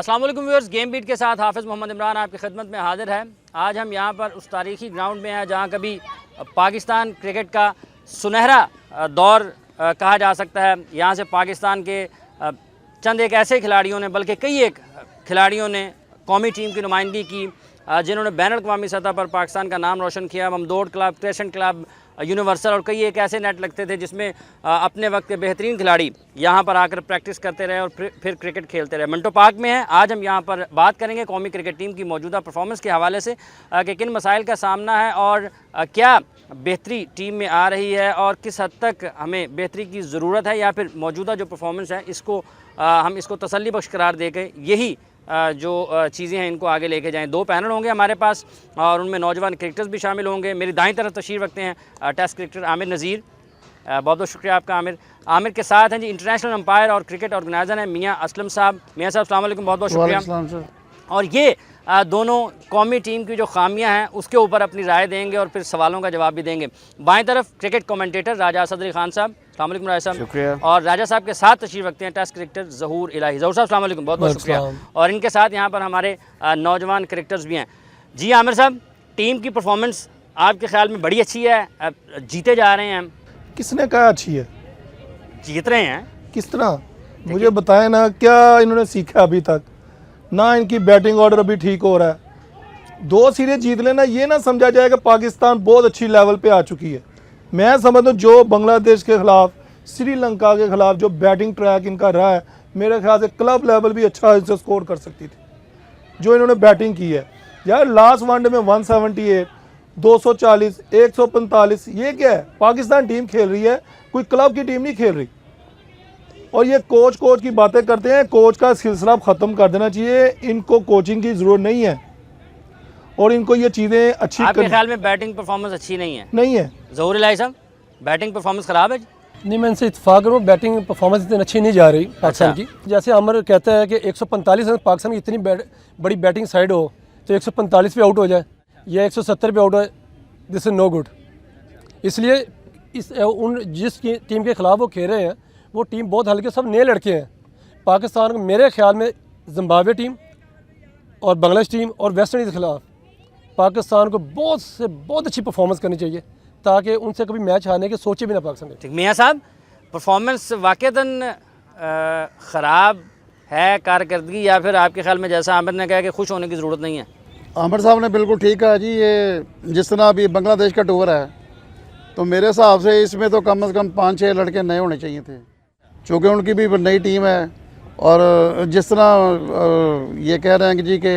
अस्सलाम वालेकुम viewers, game beat के साथ हाफिज़ मोहम्मद इमरान आपकी खिदमत में हाजिर है। आज हम यहाँ पर उस तारीख़ी ग्राउंड में हैं जहाँ कभी पाकिस्तान क्रिकेट का सुनहरा दौर कहा जा सकता है। यहाँ से पाकिस्तान के चंद एक ऐसे खिलाड़ियों ने, बल्कि कई एक खिलाड़ियों ने कौमी टीम की नुमाइंदगी की, जिन्होंने बैन अवी सतह पर पाकिस्तान का नाम रोशन किया। ममदोड़ क्लब, क्रेसेंट क्लब, यूनिवर्सल और कई एक ऐसे नेट लगते थे जिसमें अपने वक्त के बेहतरीन खिलाड़ी यहाँ पर आकर प्रैक्टिस करते रहे और फिर क्रिकेट खेलते रहे। मंटो पार्क में है। आज हम यहाँ पर बात करेंगे कौमी क्रिकेट टीम की मौजूदा परफॉर्मेंस के हवाले से कि किन मसाइल का सामना है और क्या बेहतरी टीम में आ रही है और किस हद तक हमें बेहतरी की ज़रूरत है, या फिर मौजूदा जो परफॉर्मेंस है इसको हम इसको तसल्ली बख्श करार दे के यही जो चीज़ें हैं इनको आगे लेके जाएं। दो पैनल होंगे हमारे पास और उनमें नौजवान क्रिकेटर्स भी शामिल होंगे। मेरी दाईं तरफ तशरीफ़ रखते हैं टेस्ट क्रिकेटर आमिर नज़ीर। बहुत बहुत शुक्रिया आपका आमिर। आमिर के साथ हैं जी इंटरनेशनल अंपायर और क्रिकेट ऑर्गेनाइज़र हैं मियाँ असलम साहब। मियाँ साहब अस्सलाम वालेकुम, बहुत बहुत शुक्रिया। और ये दोनों कौमी टीम की जो खामियां हैं उसके ऊपर अपनी राय देंगे और फिर सवालों का जवाब भी देंगे। बाएं तरफ क्रिकेट कमेंटेटर राजा सदरी खान साहब, अस्सलाम वालेकुम राजा साहब। शुक्रिया। और राजा साहब के साथ तशरीफ़ रखते हैं टेस्ट क्रिकेटर ज़हूर इलाही। ज़हूर साहब अस्सलाम वालेकुम, बहुत बहुत शुक्रिया। और इनके साथ यहाँ पर हमारे नौजवान क्रिकेटर्स भी हैं। जी आमिर साहब, टीम की परफॉर्मेंस आपके ख्याल में बड़ी अच्छी है, जीते जा रहे हैं। किसने कहा अच्छी है? जीत रहे हैं। किस तरह मुझे बताएं ना, क्या इन्होंने सीखा अभी तक? ना इनकी बैटिंग ऑर्डर अभी ठीक हो रहा है। 2 सीरीज जीत लेना, ये ना समझा जाए कि पाकिस्तान बहुत अच्छी लेवल पे आ चुकी है। मैं समझता हूँ जो बांग्लादेश के खिलाफ, श्रीलंका के खिलाफ जो बैटिंग ट्रैक इनका रहा है, मेरे ख्याल से क्लब लेवल भी अच्छा इनसे स्कोर कर सकती थी जो इन्होंने बैटिंग की है। यार लास्ट वनडे में 178, 240, 145, ये क्या है? पाकिस्तान टीम खेल रही है, कोई क्लब की टीम नहीं खेल रही। और ये कोच की बातें करते हैं, कोच का सिलसिला ख़त्म कर देना चाहिए। इनको कोचिंग की ज़रूरत नहीं है और इनको ये चीज़ें अच्छी। आपके ख्याल में बैटिंग परफॉर्मेंस अच्छी नहीं है? नहीं है। ज़हूर इलाही साहब, बैटिंग परफॉर्मेंस ख़राब है? नहीं, मैं इनसे इत्तेफाक करूँ, बैटिंग परफॉर्मेंस इतनी अच्छी नहीं जा रही पाकिस्तान की। जैसे अमर कहता है कि 145 रन पाकिस्तान की इतनी बड़ी बैटिंग साइड हो तो 145 पे आउट हो जाए या 170 पे आउट हो, दिस इज़ नो गुड। इसलिए जिस टीम के खिलाफ वो खेल रहे हैं वो टीम बहुत हल्के, सब नए लड़के हैं। पाकिस्तान को मेरे ख्याल में जिम्बाब्वे टीम और बांग्लादेश टीम और वेस्ट इंडीज़ के खिलाफ पाकिस्तान को बहुत अच्छी परफॉर्मेंस करनी चाहिए ताकि उनसे कभी मैच हारने की सोचे भी ना पाकिस्तान। ठीक, मियाँ साहब, परफॉर्मेंस वाक़ईतन ख़राब है कारकर्दगी, या फिर आपके ख्याल में जैसा आमिर ने कहा कि खुश होने की ज़रूरत नहीं है? आमिर साहब ने बिल्कुल ठीक कहा जी। ये जिस तरह अभी बांग्लादेश का टूर है तो मेरे हिसाब से इसमें तो कम से कम 5-6 लड़के नए होने चाहिए थे, चूँकि उनकी भी नई टीम है। और जिस तरह ये कह रहे हैं कि जी के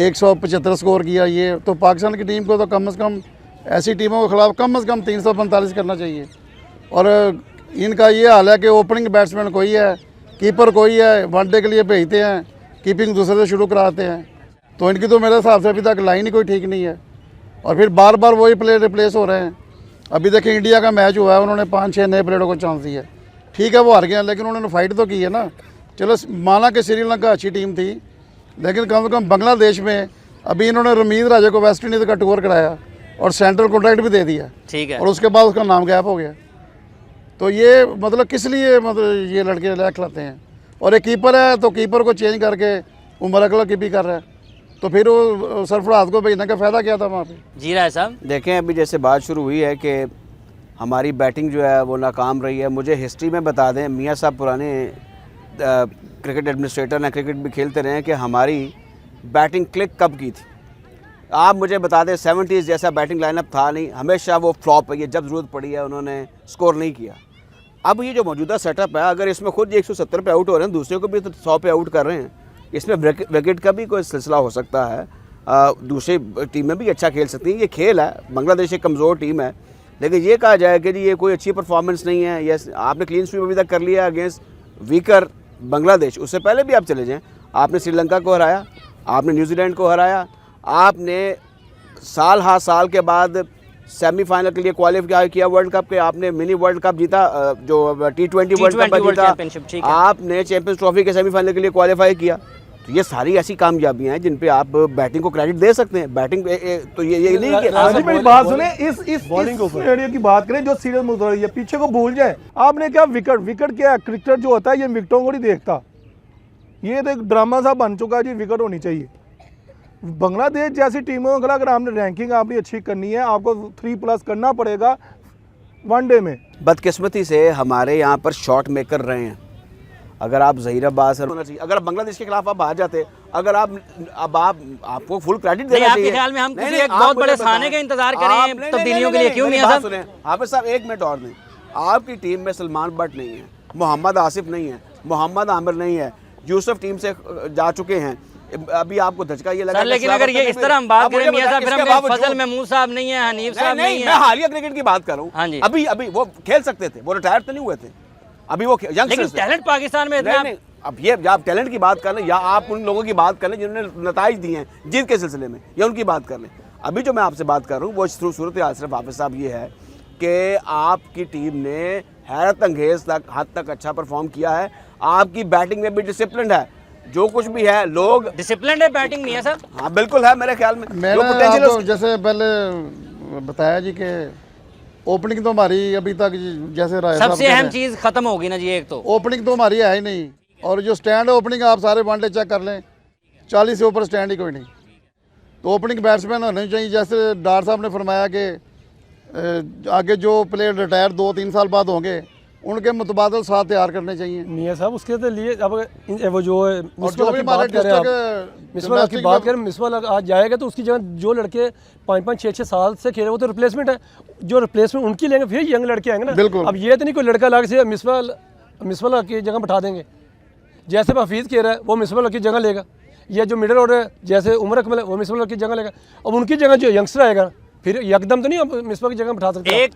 175 स्कोर किया, ये तो पाकिस्तान की टीम को तो कम से कम ऐसी टीमों के खिलाफ कम से कम 345 करना चाहिए। और इनका ये हाल है कि ओपनिंग बैट्समैन कोई है, कीपर कोई है, वनडे के लिए भेजते हैं, कीपिंग दूसरे से शुरू कराते हैं। तो इनकी तो मेरे हिसाब से अभी तक लाइन ही कोई ठीक नहीं है और फिर बार बार वही प्लेयर रिप्लेस हो रहे हैं। अभी देखिए इंडिया का मैच हुआ है, उन्होंने 5-6 नए प्लेयरों को चांस दिया। ठीक है वो हार गए लेकिन उन्होंने फाइट तो की है ना। चलो माना कि श्रीलंका अच्छी टीम थी, लेकिन कम से कम बांग्लादेश में अभी इन्होंने रमीज राजा को वेस्ट इंडीज़ का टूर कराया और सेंट्रल कॉन्ट्रैक्ट भी दे दिया। ठीक है। और उसके बाद उसका नाम गैप हो गया। तो ये मतलब किस लिए मतलब ये लड़के लैक लाते हैं। और एक कीपर है तो कीपर को चेंज करके उमर अकला कीपिंग कर रहा है, तो फिर वो सरफराज को भेजने का फ़ायदा क्या था वहाँ पे? जी राय साहब, देखें अभी जैसे बात शुरू हुई है कि हमारी बैटिंग जो है वो नाकाम रही है। मुझे हिस्ट्री में बता दें, मियाँ साहब पुराने क्रिकेट एडमिनिस्ट्रेटर हैं, क्रिकेट भी खेलते रहे हैं, कि हमारी बैटिंग क्लिक कब की थी। आप मुझे बता दें, 70s जैसा बैटिंग लाइनअप था नहीं, हमेशा वो फ्लॉप है। ये जब ज़रूरत पड़ी है उन्होंने स्कोर नहीं किया। अब ये जो मौजूदा सेटअप है, अगर इसमें खुद 170 पे आउट हो रहे हैं, दूसरे को भी तो 100 पे आउट कर रहे हैं, इसमें विकेट का भी कोई सिलसिला हो सकता है। दूसरी टीमें भी अच्छा खेल सकती हैं। ये खेल है, बांग्लादेश एक कमज़ोर टीम है, लेकिन ये कहा जाए कि जी ये कोई अच्छी परफॉर्मेंस नहीं है। यस, आपने क्लीन स्वीप अभी तक कर लिया अगेंस्ट वीकर बांग्लादेश। उससे पहले भी आप चले जाएँ, आपने श्रीलंका को हराया, आपने न्यूजीलैंड को हराया, आपने साल के बाद सेमीफाइनल के लिए क्वालिफाई किया वर्ल्ड कप के, आपने मिनी वर्ल्ड कप जीता, जो T20 वर्ल्ड कप जीता, आपने चैंपियंस ट्रॉफी के सेमीफाइनल के लिए क्वालिफाई किया। तो ये सारी ऐसी कामयाबियां हैं जिन पे आप बैटिंग को क्रेडिट दे सकते हैं। बैटिंग तो ये नहीं कि आज मेरी बात सुने, इस सिनेरियो की बात करें जो सीरियस मुद्दा है, पीछे को भूल जाए। आपने क्या विकेट क्या है? क्रिकेटर जो होता है ये विकेटों को नहीं देखता, ये तो एक ड्रामा सा बन चुका है जी, विकेट होनी चाहिए। बांग्लादेश जैसी टीमों के खिलाफ अगर आपने रैंकिंग आपने अच्छी करनी है, आपको 3+ करना पड़ेगा वनडे में। बदकिस्मती से हमारे यहाँ पर शॉट मेकर रहे हैं। अगर आप ज़हीर अब्बास होना चाहिए, अगर बांग्लादेश के खिलाफ आप हार जाते, अगर आप अब आपको फुल क्रेडिट देना चाहिए। आपके ख्याल में हम किसी एक बहुत बड़े खाने का इंतजार करें तब्दीलियों के लिए? क्यों मियां साहब? हाफिज साहब 1 मिनट और दें। आपकी टीम में सलमान बट नहीं है, मोहम्मद आसिफ नहीं है, मोहम्मद आमिर नहीं है, यूसुफ टीम से जा चुके हैं। अभी आपको धचका ये लगा, लेकिन अगर ये इस तरह हम बात करें मियां साहब, फिर हम फजल महमूद साहब नहीं है, हनीफ साहब नहीं है। मैं हालिया क्रिकेट की बात कर रहा हूँ। हाँ जी, अभी वो खेल सकते थे, वो रिटायर तो नहीं हुए थे, अभी वो लेकिन टैलेंट पाकिस्तान में इतना। अब ये आप टैलेंट की बात कर लें या आप उन लोगों की बात कर लें जिन्होंने नताइज दिए हैं जीत के सिलसिले में, या उनकी बात कर लें। अभी जो मैं आपसे बात कर रहा हूँ वो सूरत हाल सिर्फ हाफिज साहब ये है कि आपकी टीम ने हैरत अंगेज हद तक अच्छा परफॉर्म किया है। आपकी बैटिंग में भी डिसिप्लिन है, जो कुछ भी है लोग डिसिप्लिन है बैटिंग नहीं है सर? हाँ बिल्कुल है मेरे ख्याल में। मैंने आपको जैसे पहले बताया जी कि ओपनिंग तो हमारी अभी तक जैसे राय सबसे अहम चीज़ खत्म होगी ना जी, एक तो ओपनिंग तो हमारी है ही नहीं, और जो स्टैंड है ओपनिंग आप सारे वनडे चेक कर लें 40 से ऊपर स्टैंड ही कोई नहीं। तो ओपनिंग बैट्समैन होने चाहिए, जैसे डार साहब ने फरमाया कि आगे जो प्लेयर रिटायर 2-3 साल बाद होंगे उनके मुतबादल साथ तैयार करने चाहिए मियां साहब। उसके तो लिए अब वो जो जो भी हमारे मिसबाह की बात करें, मिसबाह आज जाएगा तो उसकी जगह जो लड़के 5-5, 6-6 साल से खेले वो तो रिप्लेसमेंट है, जो रिप्लेसमेंट उनकी लेंगे, फिर यंग लड़के आएंगे ना। बिल्कुल। अब ये तो नहीं कोई लड़का अलग से मिसबाह की जगह बैठा देंगे, जैसे हफीज़ खेल रहा है वो मिसबाह की जगह लेगा, या जो मिडिल ऑर्डर है जैसे उमर अकमल है वो मिसबाह की जगह लेगा। अब उनकी जगह जो यंगस्टर आएगा फिर एकदम तो नहीं आप मिसबाह की जगह बैठा सकते। एक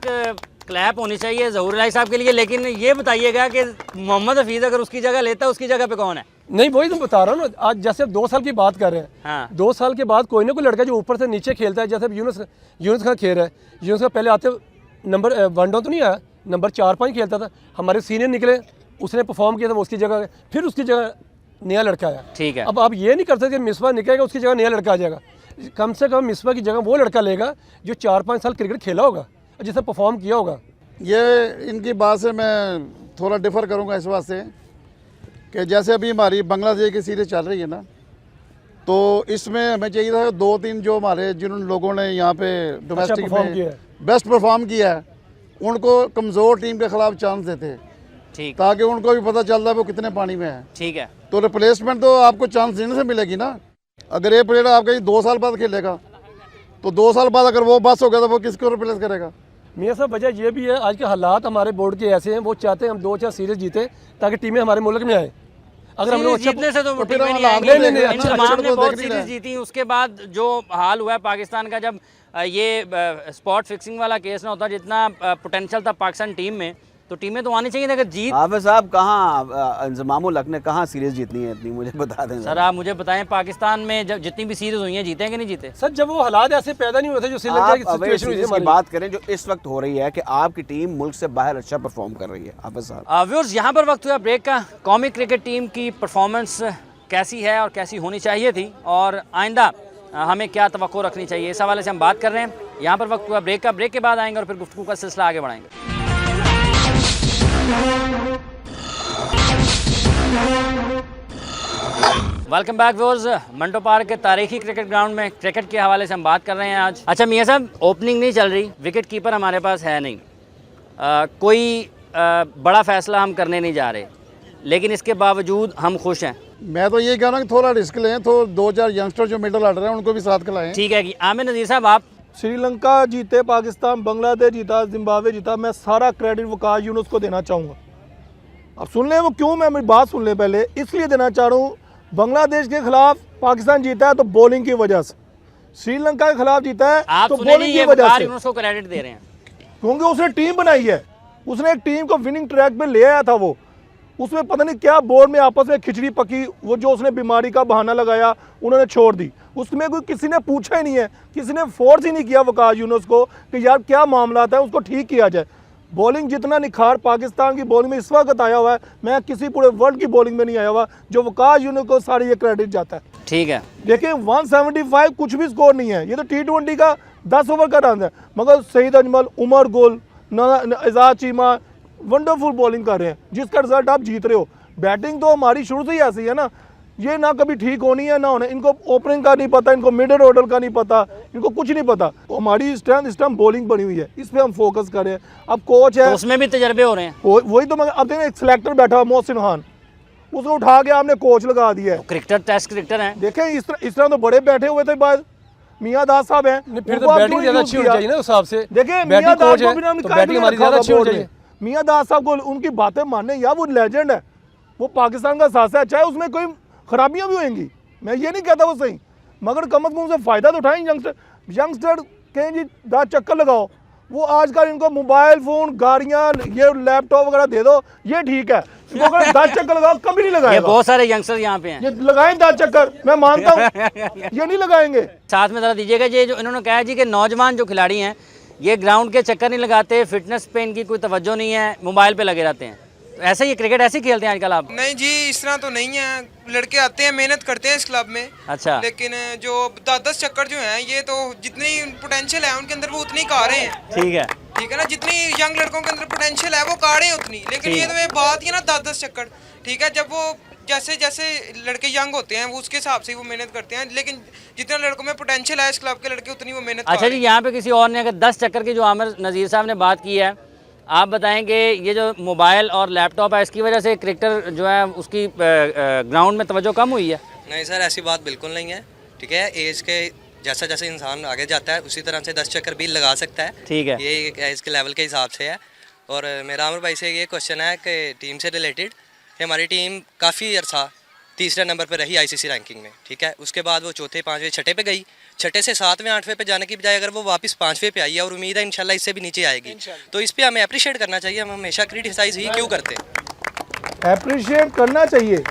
क्लैप होनी चाहिए ज़हूर इलाही साहब के लिए, लेकिन ये बताइएगा कि मोहम्मद हफीज़ अगर उसकी जगह लेता है उसकी जगह पे कौन है? नहीं वही तो बता रहा हूँ ना, आज जैसे 2 साल की बात कर रहे हैं। हाँ। 2 साल के बाद कोई ना कोई लड़का जो ऊपर से नीचे खेलता है, जैसे यूनुस खान खेल रहा है। यूनुस खान पहले आते नंबर 1 डाउन तो नहीं आया, नंबर 4-5 खेलता था, हमारे सीनियर निकले, उसने परफॉर्म किया था, वो उसकी जगह, फिर उसकी जगह नया लड़का आया। ठीक है। अब आप ये नहीं कर सकते मिसबाह निकलेगा उसकी जगह नया लड़का आ जाएगा। कम से कम मिसबाह की जगह वो लड़का लेगा जो 4-5 साल क्रिकेट खेला होगा, जिसने परफॉर्म किया होगा। ये इनकी बात से मैं थोड़ा डिफ़र करूंगा इस बात से कि जैसे अभी हमारी बांग्लादेश की सीरीज़ चल रही है ना, तो इसमें हमें चाहिए था 2-3 जो हमारे जिन लोगों ने यहाँ पे डोमेस्टिक में बेस्ट परफॉर्म किया है उनको कमज़ोर टीम के खिलाफ चांस देते, ठीक, ताकि उनको भी पता चलता है वो कितने पानी में है। ठीक है। तो रिप्लेसमेंट तो आपको चांस देने से मिलेगी ना। अगर ये प्लेयर आपका 2 साल बाद खेलेगा तो 2 साल बाद अगर वो बस हो गया तो वो किसको रिप्लेस करेगा? मियां साहब वजह ये भी है, आज के हालात हमारे बोर्ड के ऐसे हैं, वो चाहते हैं हम 2-4 सीरीज जीते ताकि टीमें हमारे मुल्क में आए। अगर हम लोग जीतने से तो टीमें नहीं नहीं, आएंगी। नहीं, इंजमाम ने तो बहुत देख नहीं सीरीज रहा। जीती, उसके बाद जो हाल हुआ है पाकिस्तान का, जब ये स्पॉट फिक्सिंग वाला केस ना होता, जितना पोटेंशियल था पाकिस्तान टीम में, तो टीमें तो आनी चाहिए थी। अगर जीत हाफिज साहब कहाँ इंजमामुल हक ने कहाँ सीरीज जीतनी है इतनी, मुझे बता दें सर। आप मुझे बताएं पाकिस्तान में जब जितनी भी सीरीज हुई हैं जीते कि नहीं जीते? सर जब वो हालात ऐसे पैदा नहीं हुए थे जो श्रीलंका की आप अवे सिचुएशन हुई सीरीज थी की हमारी। बात करें जो इस वक्त हो रही है कि आपकी टीम मुल्क से बाहर अच्छा परफॉर्म कर रही है। हाफिज साहब व्यूअर्स, यहाँ पर वक्त हुआ ब्रेक का। कौमी क्रिकेट टीम की परफॉर्मेंस कैसी है और कैसी होनी चाहिए थी, और आइंदा हमें क्या तवक्को रखनी चाहिए, इस हवाले से हम बात कर रहे हैं। यहाँ पर वक्त हुआ ब्रेक का। ब्रेक के बाद आएंगे और फिर गुफ्तगू का सिलसिला आगे बढ़ाएंगे। Welcome back viewers. Manto park के तारीखी क्रिकेट ग्राउंड में क्रिकेट के हवाले से हम बात कर रहे हैं आज। अच्छा मियां साहब, ओपनिंग नहीं चल रही, विकेट कीपर हमारे पास है नहीं, कोई बड़ा फैसला हम करने नहीं जा रहे, लेकिन इसके बावजूद हम खुश हैं। मैं तो ये कह रहा हूँ कि थोड़ा रिस्क लें, तो 2-4 यंगस्टर जो मिडल ऑर्डर है उनको भी साथ खिलाएं। ठीक है कि आमिर नज़ीर साहब, आप श्रीलंका जीते, पाकिस्तान, बांग्लादेश जीता, जिम्बाब्वे जीता, मैं सारा क्रेडिट वकास यूनुस को देना चाहूँगा। अब सुन लें वो क्यों, मैं मेरी बात सुन लें पहले, इसलिए देना चाह रहा हूँ। बांग्लादेश के खिलाफ पाकिस्तान जीता है तो बॉलिंग की वजह से, श्रीलंका के खिलाफ जीता है आप तो सुने बॉलिंग नहीं, की ये वजह वकार से, यूनुस को क्रेडिट दे रहे हैं क्योंकि उसने टीम बनाई है, उसने एक टीम को विनिंग ट्रैक पे ले आया था। वो उसमें पता नहीं क्या बोर्ड में आपस में खिचड़ी पकी, वो जो उसने बीमारी का बहाना लगाया उन्होंने छोड़ दी, उसमें कोई किसी ने पूछा ही नहीं है, किसी ने फोर्स ही नहीं किया वकास यूनुस को कि यार क्या मामला है, उसको ठीक किया जाए। बॉलिंग जितना निखार पाकिस्तान की बॉलिंग में इस वक्त आया हुआ है, मैं किसी पूरे वर्ल्ड की बॉलिंग में नहीं आया हुआ, जो वकास यूनुस को सारी ये क्रेडिट जाता है। ठीक है, देखिए 175 कुछ भी स्कोर नहीं है, ये तो T20 का 10 ओवर का रन है, मगर सईद अजमल, उमर गुल, एजाज चीमा वंडरफुल बॉलिंग कर रहे हैं, जिसका रिजल्ट आप जीत रहे हो। बैटिंग तो हमारी शुरू से ही ऐसी है ना, ये ना कभी ठीक होनी है ना होने, इनको ओपनिंग का नहीं पता, इनको मिडिल ऑर्डर का नहीं पता, इनको कुछ नहीं पता। तो हमारी स्ट्रेंथ इस टाइम बॉलिंग बनी हुई है, इस पे हम फोकस करें। अब कोच है तो उसमें भी तजर्बे हो रहे हैं। वही तो मैं अब देखिए एक सिलेक्टर बैठा हुआ मोहसिन खान, उसको उठा के आपने कोच लगा दिया है। तो क्रिकेटर टेस्ट क्रिकेटर हैं। देखें इस तरह तो बड़े बैठे हुए थे बाद मियां दास साहब हैं, नहीं, फिर उनको तो आप बैटिंग क्यों ज़्यादा यूज़ अच्छी होनी किया? चाहिए ना उस हिसाब से। देखिए बैटिंग मियां दास कोच को है भी हमने तो कायदे बैटिंग में हमारी रखा ज़्यादा था अच्छी होनी बोर्ड चाहिए। में। मियां दास साहब को उनकी बातें मानने या वो लेजेंड है, वो पाकिस्तान का सासा है, चाहे उसमें कोई खराबियां भी होंगी, मैं ये नहीं कहता वो सही, मगर कम अज़ कम उनसे फ़ायदा तो उठाएं। यंगस्टर कहें जी 10 चक्कर लगाओ, वो आजकल इनको मोबाइल फ़ोन गाड़ियाँ ये लैपटॉप वगैरह दे दो, ये ठीक है। इनको अगर 10 चक्कर लगाओ कभी नहीं ये लगाएगा। बहुत सारे यंगस्टर यहाँ पे हैं। ये लगाएं 10 चक्कर, मैं मानता हूँ ये नहीं लगाएंगे। साथ में ज़रा दीजिएगा ये जो इन्होंने कहा जी कि नौजवान जो खिलाड़ी हैं ये ग्राउंड के चक्कर नहीं लगाते, फिटनेस पे इनकी कोई तवज्जो नहीं है, मोबाइल पे लगे रहते हैं। तो ऐसे ही क्रिकेट ऐसे ही खेलते हैं आजकल आप? नहीं जी, इस तरह तो नहीं है। लड़के आते हैं, मेहनत करते हैं इस क्लब में। अच्छा। लेकिन जो 10 चक्कर जो हैं, ये तो जितनी पोटेंशियल है उनके अंदर वो उतनी का रहे हैं। ठीक है। ठीक है ना, जितनी यंग लड़कों के अंदर पोटेंशियल है वो का रहे हैं उतनी। लेकिन ये तो ये बात ही है ना 10 चक्कर। ठीक है, जब वो जैसे जैसे लड़के यंग होते हैं वो उसके हिसाब से वो मेहनत करते हैं, लेकिन जितना लड़कों में पोटेंशियल है इस क्लब के लड़के उतनी वो मेहनत अच्छा जी, यहाँ पे किसी और ने अगर 10 चक्कर की जो आमिर नज़ीर साहब ने बात की है, आप बताएंगे ये जो मोबाइल और लैपटॉप है इसकी वजह से क्रिकेटर जो है उसकी ग्राउंड में तवज्जो कम हुई है? नहीं सर, ऐसी बात बिल्कुल नहीं है। ठीक है, एज के जैसा जैसे इंसान आगे जाता है उसी तरह से 10 चक्कर भी लगा सकता है। ठीक है। ये एज के लेवल के हिसाब से है। और मेरा आमिर भाई से ये क्वेश्चन है कि टीम से रिलेटेड कि हमारी टीम काफ़ी अर्सा तीसरे नंबर पर रही आईसीसी रैंकिंग में। ठीक है, उसके बाद वो चौथे, पाँचवें, छठे पे गई। छठे से 7वें, 8वें पे जाने की बजाय अगर वो वापस 5वें पे आई है और उम्मीद है इंशाल्लाह इससे भी नीचे आएगी, तो इस पे हमें अप्रिशिएट करना चाहिए। हम हमेशा क्रिटिसाइज ही क्यों करते हैं? अप्रिशिएट करना चाहिए।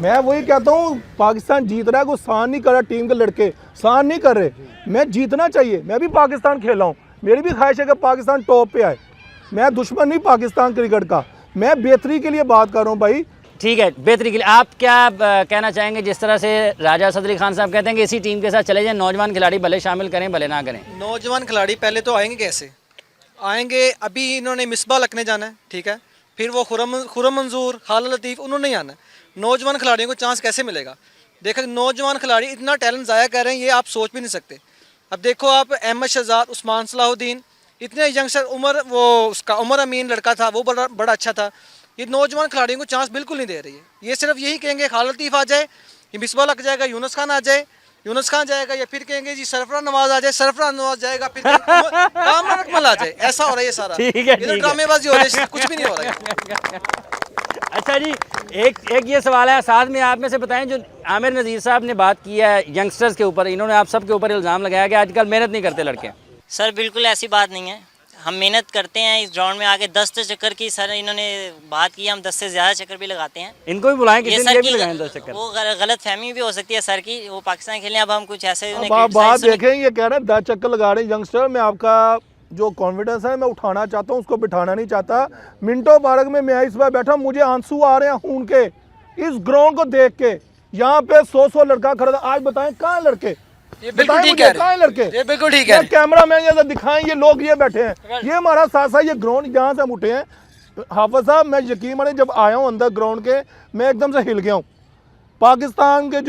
मैं वही कहता हूँ, पाकिस्तान जीत रहा है, कोई सहन नहीं कर रहा, टीम के लड़के सहन नहीं कर रहे। मैं जीतना चाहिए, मैं भी पाकिस्तान खेला हूँ, मेरी भी ख्वाहिश है कि पाकिस्तान टॉप पे आए। मैं दुश्मन नहीं पाकिस्तान क्रिकेट का, मैं बेहतरी के लिए बात कर रहा हूँ भाई। ठीक है, बेहतरी के लिए आप क्या कहना चाहेंगे? जिस तरह से राजा सदरी खान साहब कहते हैं कि इसी टीम के साथ चले जाएं, नौजवान खिलाड़ी भले शामिल करें भले ना करें। नौजवान खिलाड़ी पहले तो आएंगे कैसे आएंगे? अभी इन्होंने मिसबा लखने जाना है, ठीक है, फिर वो खुरम मंजूर, खालिद लतीफ़, उन्होंने नहीं आना। नौजवान खिलाड़ियों को चांस कैसे मिलेगा? देखो नौजवान खिलाड़ी इतना टैलेंट ज़ाया कर रहे हैं, ये आप सोच भी नहीं सकते। अब देखो आप अहमद शहजाद, उस्मान सलाहुद्दीन, इतने यंगस्टर, उसका उमर अमीन लड़का था वो बड़ा अच्छा था। ये नौजवान खिलाड़ियों को चांस बिल्कुल नहीं दे रही है। ये सिर्फ यही कहेंगे खालिद लतीफ़ आ जाए, ये मिसबा लग जाएगा, यूनुस खान आ जाए, यूनुस खान जाएगा, या फिर कहेंगे जी सरफराज नवाज आ जाए, सरफराज नवाज जाएगा, फिर कामरान अकमल आ जाए। ऐसा हो रहा है ये सारा। ठीक है, ये तो ठीक है। ड्रामेबाजी हो रही है, कुछ भी नहीं हो रहा है। अच्छा जी, एक ये सवाल है, साथ में आप में से बताएं, जो आमिर नज़ीर साहब ने बात की है यंगस्टर्स के ऊपर, इन्होंने आप सब के ऊपर इल्ज़ाम लगाया कि आजकल मेहनत नहीं करते लड़के। सर बिल्कुल ऐसी बात नहीं है, हम मेहनत करते हैं। इस ग्राउंड में आके 10 चक्कर की सर इन्होंने बात की, हम 10 से ज़्यादा चक्कर भी लगाते हैं। इनको भी बुलाएं, किसी ये ने सर ये भी की लगाएं 10 चक्कर। वो गलत फहमी भी हो सकती है सर की, वो पाकिस्तान खेलें, अब हम कुछ ऐसे अब आप बात देखें, ये कह रहे हैं 10 चक्कर लगा रहे हैं यंगस्टर। मैं आपका जो कॉन्फिडेंस है मैं उठाना चाहता हूँ, उसको बिठाना नहीं चाहता। मिंटो पार्क में मैं इस बार बैठा, मुझे आंसू आ रहे हैं खून के इस ग्राउंड को देख के। यहाँ पे 100 लड़का खड़ा था। आज बताएं कहाँ लड़के? ये बिल्कुल ठीक है, कहाँ लड़के? ये बिल्कुल ठीक है। कैमरा मैन ये दिखाएं, ये लोग ये बैठे हैं, ये हमारा साथ ये ग्राउंड जहाँ से हम उठे हैं। हाफिज साहब, मैं यकीन माने जब आया हूँ अंदर ग्राउंड के, मैं एकदम से हिल गया हूँ। पाकिस्तान के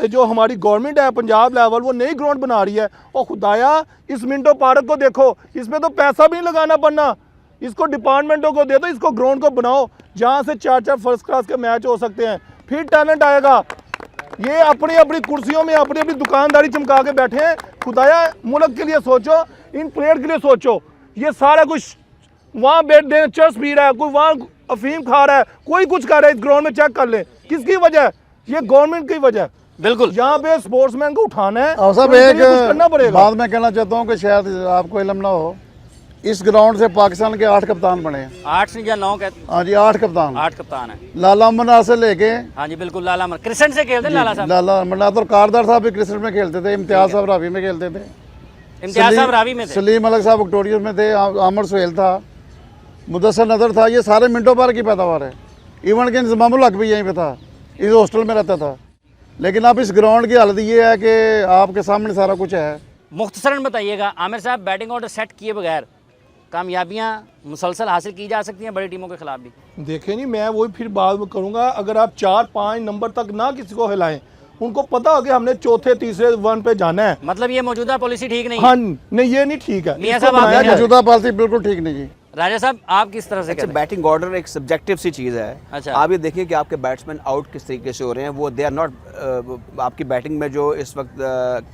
जो हमारी गवर्नमेंट है पंजाब लेवल, वो नई ग्राउंड बना रही है। और खुदाया इस मिंटो पार्क को देखो, इसमें तो पैसा भी नहीं लगाना पड़ना, इसको डिपार्टमेंटों को दे दो, इसको ग्राउंड को बनाओ जहाँ से 4 फर्स्ट क्लास के मैच हो सकते हैं, फिर टैलेंट आएगा। ये अपनी अपनी कुर्सियों में अपनी अपनी दुकानदारी चमका के बैठे हैं। खुदाया मुल्क के लिए सोचो, इन प्लेयर के लिए सोचो। ये सारा कुछ वहाँ बैठ दे, चर्स पी रहा है, कोई वहाँ अफीम खा रहा है, कोई कुछ कर रहा है। इस ग्राउंड में चेक कर ले, किसकी वजह है? ये गवर्नमेंट की वजह है। बिल्कुल, यहाँ पे स्पोर्ट्समैन को उठाना है और सब तो इनके लिए कुछ करना एक पड़ेगा। बात मैं कहना चाहता हूँ कि शायद आपको इल्म ना हो, इस ग्राउंड से पाकिस्तान के 8 कप्तान बने हैं। 8 या 9 कहते, हाँ जी, 8 कप्तान। 8 कप्तान है। लाला अमरनाथ से लेके, हाँ जी बिल्कुल, लाला अमर क्रिसेंट से खेलते हैं लाला साहब। लाला अमरनाथ और कारदार साहब भी क्रिकेट में खेलते थे, इम्तियाज साहब रावी में खेलते थे, इम्तियाज साहब रावी में थे, सलीम अलग साहब विक्टोरियस में थे, आमर सुहेल था, मुदस्सर नदर था। ये सारे मिंटो पार्क की पैदावार है। इवन के इंतजामुल हक भी यहीं पे था, इस हॉस्टल में रहता था। लेकिन अब इस ग्राउंड की हालत ये है कि आपके सामने सारा कुछ है। मुख्तसरन बताइएगा आमिर साहब, बैटिंग ऑर्डर सेट किए बगैर कामयाबियाँ मुसलसल हासिल की जा सकती हैं बड़ी टीमों के खिलाफ भी? देखें नहीं, मैं वही फिर बात करूंगा, अगर आप 4-5 नंबर तक ना किसी को हिलाएं, उनको पता हो कि हमने चौथे तीसरे वन पे जाना है। मतलब ये मौजूदा पॉलिसी ठीक नहीं है? हाँ नहीं, ये नहीं ठीक है। मियां इसको साहब, आप बनाया क्या जाए। मौजूदा पॉलिसी बिल्कुल ठीक नहीं जी। राजा साहब, आप किस तरह से अच्छा, कहते हैं? बैटिंग ऑर्डर एक सब्जेक्टिव सी चीज़ है। अच्छा। आप ये देखिए कि आपके बैट्समैन आउट किस तरीके से हो रहे हैं, वो दे आर नॉट, आपकी बैटिंग में जो इस वक्त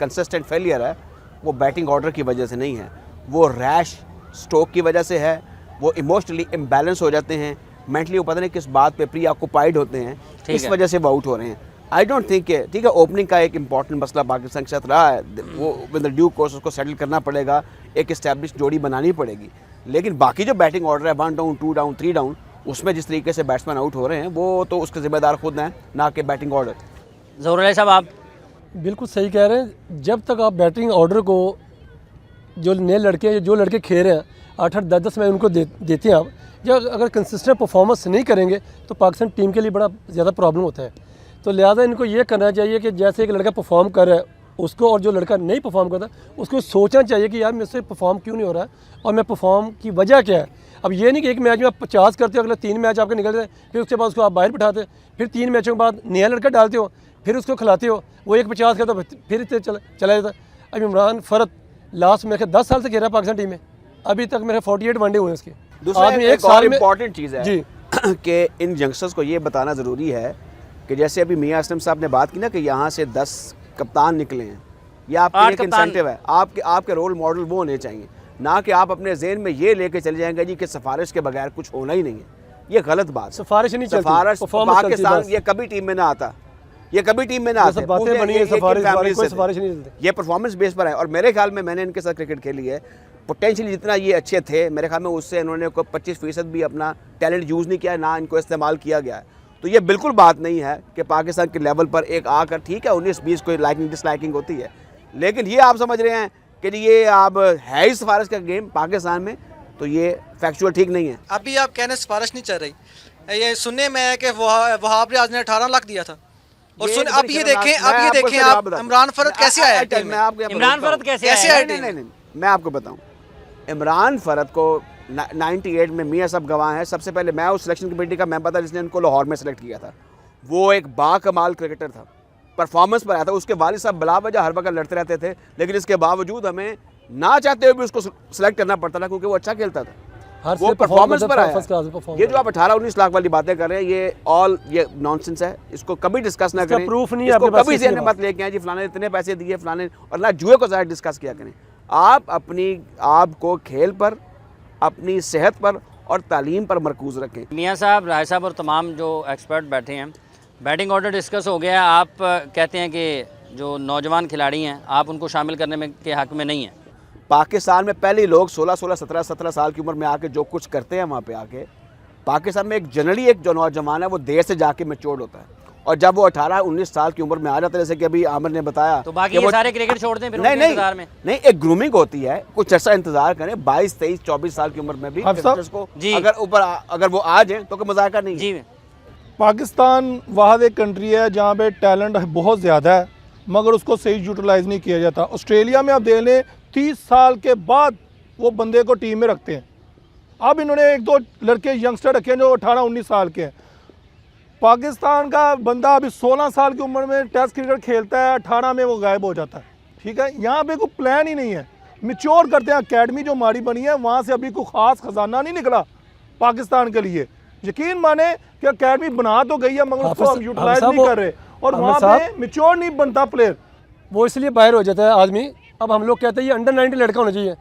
कंसिस्टेंट फेलियर है वो बैटिंग ऑर्डर की वजह से नहीं है, वो रैश स्ट्रोक की वजह से है, वो इमोशनली इम्बैलेंस हो जाते हैं, मेंटली वो पता नहीं किस बात पे प्री ऑक्यूपाइड होते हैं, इस वजह से वो आउट हो रहे हैं। आई डोंट थिंक, ठीक है, ओपनिंग का एक इंपॉर्टेंट मसला पाकिस्तान के साथ रहा है, वो विद द ड्यू कोर्स उसको सेटल करना पड़ेगा, एक इस्टेब्लिश जोड़ी बनानी पड़ेगी। लेकिन बाकी जो बैटिंग ऑर्डर है 1 डाउन 2 डाउन 3 डाउन, उसमें जिस तरीके से बैट्समैन आउट हो रहे हैं वो तो उसके जिम्मेदार खुद हैं, ना कि बैटिंग ऑर्डर। ज़हूर अली साहब, आप? बिल्कुल सही कह रहे हैं। जब तक आप बैटिंग ऑर्डर को जो नए लड़के जो लड़के खेल रहे हैं 8-8 10-10 मैच उनको देते हैं आप, जब अगर कंसिस्टेंट परफॉर्मेंस नहीं करेंगे तो पाकिस्तान टीम के लिए बड़ा ज़्यादा प्रॉब्लम होता है। तो लिहाजा इनको ये करना चाहिए कि जैसे एक लड़का परफॉर्म कर रहा है उसको, और जो लड़का नहीं परफॉर्म करता उसको सोचना चाहिए कि यार मुझसे परफॉर्म क्यों नहीं हो रहा है और मैं परफॉर्म की वजह क्या है। अब ये नहीं कि एक मैच में आप 50 करते हो, अगले 3 मैच आपके निकलते हैं, फिर उसके बाद उसको आप बाहर बिठाते, फिर 3 मैचों के बाद नया लड़का डालते हो, फिर उसको खिलाते हो, वो एक 50 करता फिर चला जाता। अब इमरान फरद लास्ट मेरे 10 साल से खेल रहा है पाकिस्तान टीम में, अभी तक मेरे 48 वनडे हुए हैं उसके। दूसरा एक साल में इम्पॉर्टेंट चीज़ है जी कि इन यंगस्टर्स को ये बताना ज़रूरी है कि जैसे अभी मियां असलम साहब ने बात की ना कि यहाँ से 10 कप्तान निकले हैं, ये आपके एक इंसेंटिव है, आपके रोल मॉडल वो होने चाहिए, ना कि आप अपने जहन में ये लेके चले जाएंगे जी कि सिफारिश के बगैर कुछ होना ही नहीं है। ये गलत बात। सिफारिश नहीं चलती, सिफारिश परफॉर्मेंस चलती पाकिस्तान बस। ये कभी टीम में ना आता, ये कभी टीम में ना आते। बातें बनी है, सिफारिश कोई सिफारिश नहीं चलती। ये परफॉर्मेंस बेस पर है और मेरे ख्याल में मैंने इनके साथ क्रिकेट खेली है, पोटेंशियली जितना ये अच्छे थे मेरे ख्याल में उससे इन्होंने कोई 25% भी अपना टैलेंट यूज़ नहीं किया, ना इनको इस्तेमाल किया गया है। तो ये बिल्कुल बात नहीं है कि पाकिस्तान के लेवल पर एक आकर, ठीक है 19-20 कोई लाइकिंग डिसलाइकिंग होती है, लेकिन ये आप समझ रहे हैं कि ये आप है ही सिफारिश का गेम पाकिस्तान में, तो ये फैक्चुअल ठीक नहीं है। अभी आप कहने सिफारिश नहीं चल रही, ये सुनने में है कि वहाब रियाज ने 18 लाख दिया था। और सुन अब ये देखें आप इमरान फरद कैसे आया टीम में? इमरान फरद कैसे आया? नहीं, मैं आपको बताऊं, इमरान फरद को 98 में मियां साहब गवाह हैं, सबसे पहले मैं उस सिलेक्शन कमेटी का मेंबर था जिसने इनको लाहौर में सेलेक्ट किया था। वो एक बाकमाल क्रिकेटर था, परफॉर्मेंस पर आया था, उसके वालिद साहब बला वजह हर वक्त लड़ते रहते थे, लेकिन इसके बावजूद हमें ना चाहते हुए भी उसको सेलेक्ट करना पड़ता था क्योंकि वो अच्छा खेलता था, वो परफॉर्मेंस पर आया। ये जो आप 18-19 लाख वाली बातें कर रहे हैं ये नॉनसेंस है, इसको कभी डिस्कस ना करें, प्रूफ नहीं, इसको कभी ज़हन में मत लेके आए जी फलाने ने इतने पैसे दिए फलाने, और ना जुए को ज़्यादा डिस्कस किया करें। आपको खेल पर, अपनी सेहत पर और तालीम पर मरकूज़ रखें। मियां साहब, राय साहब और तमाम जो एक्सपर्ट बैठे हैं, बैटिंग ऑर्डर डिस्कस हो गया। आप कहते हैं कि जो नौजवान खिलाड़ी हैं आप उनको शामिल करने में के हक़ में नहीं हैं। पाकिस्तान में पहले लोग 16-16, 17-17 साल की उम्र में आके जो कुछ करते हैं वहाँ पे आके, पाकिस्तान में एक जनरली एक जो नौजवान है वो देर से जाके मैच्योर होता है, और जब वो 18-19 साल की उम्र में आ जाता है, जैसे कि अभी आमिर ने बताया, तो बाकी ये सारे क्रिकेट छोड़ते हैं फिर नहीं उनके इंतजार में? नहीं, एक ग्रूमिंग होती है, कुछ अर्सा इंतजार करें, 22, 23, 24 साल की उम्र में भी क्रिकेटर्स को अगर वो आ जाए तो कोई मजाक नहीं जी। पाकिस्तान वाहद एक कंट्री है जहाँ पे टैलेंट बहुत ज़्यादा है मगर उसको सही यूटिलाइज़ नहीं किया जाता। ऑस्ट्रेलिया में आप देख लें 30 साल के बाद वो बंदे को टीम में रखते हैं। अब इन्होंने 1-2 लड़के यंगस्टर रखे हैं जो 18-19 साल के हैं। पाकिस्तान का बंदा अभी 16 साल की उम्र में टेस्ट क्रिकेट खेलता है, 18 में वो गायब हो जाता है। ठीक है, यहाँ पे कोई प्लान ही नहीं है, मिच्योर करते हैं। अकेडमी जो हमारी बनी है वहाँ से अभी कोई ख़ास खजाना नहीं निकला पाकिस्तान के लिए। यकीन माने कि अकेडमी बना तो गई है मगर उसको यूटिलाइज नहीं कर रहे, और वहाँ पे मिच्योर नहीं बनता प्लेयर, वो इसलिए बाहर हो जाता है आदमी। अब हम लोग कहते हैं ये अंडर 90 लड़का होना चाहिए,